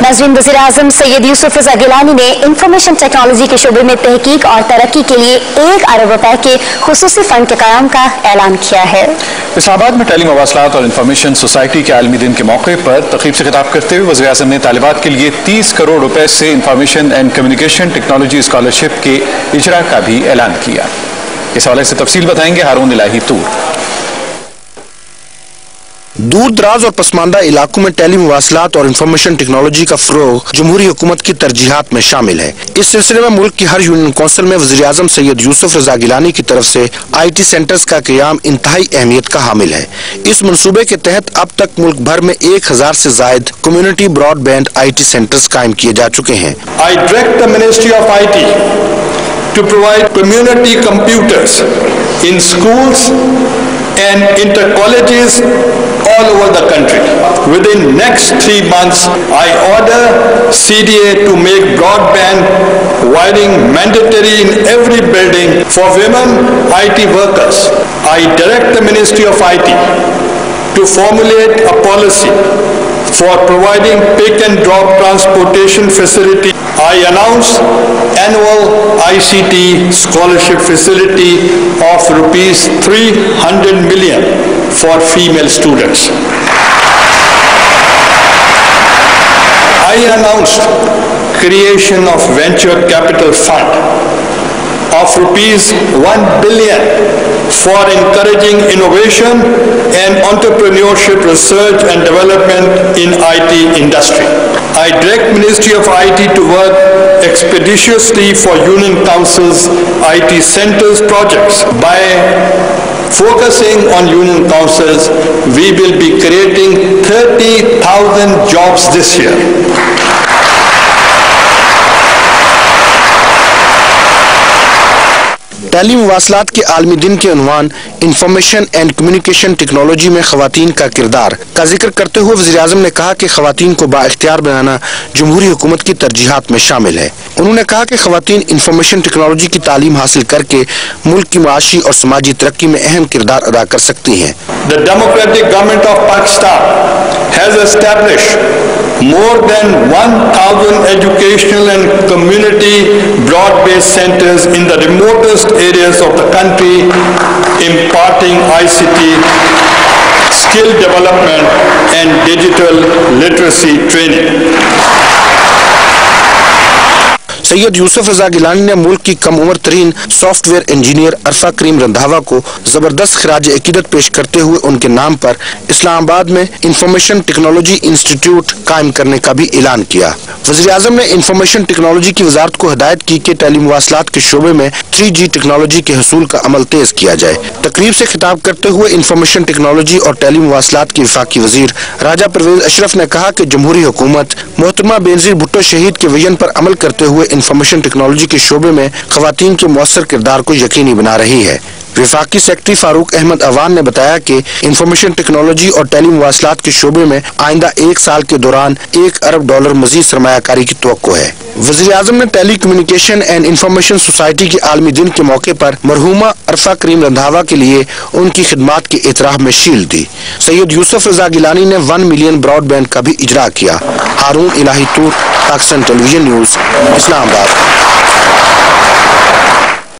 नाज़रीन, वज़ीर-ए-आज़म सैयद यूसुफ रज़ा गिलानी ने इंफॉर्मेशन टेक्नोलॉजी के शोबे में तहकीक और तरक्की के लिए 1 अरब रुपए के खुसूसी फंड के क़याम का ऐलान किया है। इस्लामाबाद में टेली मवासलात और इंफॉर्मेशन सोसाइटी के आलमी दिन के मौके पर तकरीब से खिताब करते हुए वज़ीर-ए-आज़म ने तालिबात के लिए 30 करोड़ रुपए से information and communication technology scholarship के इजरा का भी ऐलान किया। इस हवाले से तफसील बताएंगे हारून इलाही तूर। दूर दराज और पसमानदा इलाकों में टेली मवासलात और इंफॉर्मेशन टेक्नोलॉजी का फरोग जमहूरी हुकूमत की तरजीहात में शामिल है। इस सिलसिले में मुल्क की हर यूनियन कौंसिल में वज़ीर-ए-आज़म सैयद यूसुफ रज़ा गिलानी की तरफ से IT सेंटर्स का क़याम इंतहाई अहमियत का हामिल है। इस मनसूबे के तहत अब तक मुल्क भर में 1000 से जायद कम्युनिटी ब्रॉडबैंड IT सेंटर्स कायम किए जा चुके हैं। I direct the Ministry of IT to provide community computers in schools and inter-colleges all over the country. Within next 3 months, I order CDA to make broadband wiring mandatory in every building for women IT workers. I direct the Ministry of IT to formulate a policy for providing pick and drop transportation facility. I announce annual ICT scholarship facility of rupees 300 million for female students. I announced creation of venture capital fund of rupees 1 billion for encouraging innovation and entrepreneurship research and development in IT industry. I direct Ministry of IT to work expeditiously for Union Council's IT centers projects. By focusing on Union Councils, we will be creating 30,000 jobs this year. Tele मवासलात के आलमी दिन के उन्वान information and communication technology में खवातीन का किरदार का जिक्र करते हुए वज़ीर-ए-आज़म ने कहा कि खवातीन को बाइख्तियार बनाना जमहूरी हुकूमत की तरजीहात में शामिल है। उन्होंने कहा कि खवातीन इंफॉर्मेशन टेक्नोलॉजी की तालीम हासिल करके मुल्क की माशी और समाजी तरक्की में अहम किरदार अदा कर सकती हैं। The Democratic Government of Pakistan has established more than 1,000 educational and community broad-based centers in the remotest areas of the country, imparting ICT, skill development and digital literacy training. Syed Yusuf रज़ा गिलानी ने मुल्क की कम उम्र तरीन सॉफ्टवेयर इंजीनियर अरफा करीम रंधावा को जबरदस्त खिराज अकीदत पेश करते हुए उनके नाम पर इस्लामाबाद में इंफॉर्मेशन टेक्नोलॉजी इंस्टीट्यूट कायम करने का भी ऐलान किया। वज़ीर-ए-आज़म ने इंफॉर्मेशन टेक्नोलॉजी की वजारत को हिदायत की कि टेली मवासलात के शोबे में 3G टेक्नोलॉजी के हसूल का अमल तेज किया जाए। तकरीब से खिताब करते हुए इंफॉर्मेशन टेक्नोलॉजी और टेली मवासलात के वफाकी वजीर राजा परवेज अशरफ ने कहा कि जमहूरी हुकूमत मोहतरमा बेनज़ीर भुट्टो शहीद के विजन पर अमल करते हुए इंफॉर्मेशन टेक्नोलॉजी के शोबे में खवातीन के मौसर किरदार को यकीनी बना रही है। वफाकी सेक्रेटरी फारूक अहमद अवान ने बताया कि इंफॉर्मेशन टेक्नोलॉजी और टेली मवासलात के शोबे में आइंदा 1 साल के दौरान $1 अरब मजीद सरमायाकारी की तवक्को है। वज़ीर-ए-आज़म ने telecommunication and information society के आलमी दिन के मौके पर मरहूमा अरफा करीम रंधावा के लिए उनकी खिदमात के एतराफ़ में शील्ड दी। सैयद यूसुफ रज़ा गिलानी ने 1 मिलियन ब्रॉडबैंड का भी इजरा किया। हारून इलाही तूर, पाकिस्तान टेलीविजन न्यूज़, इस्लामाबाद।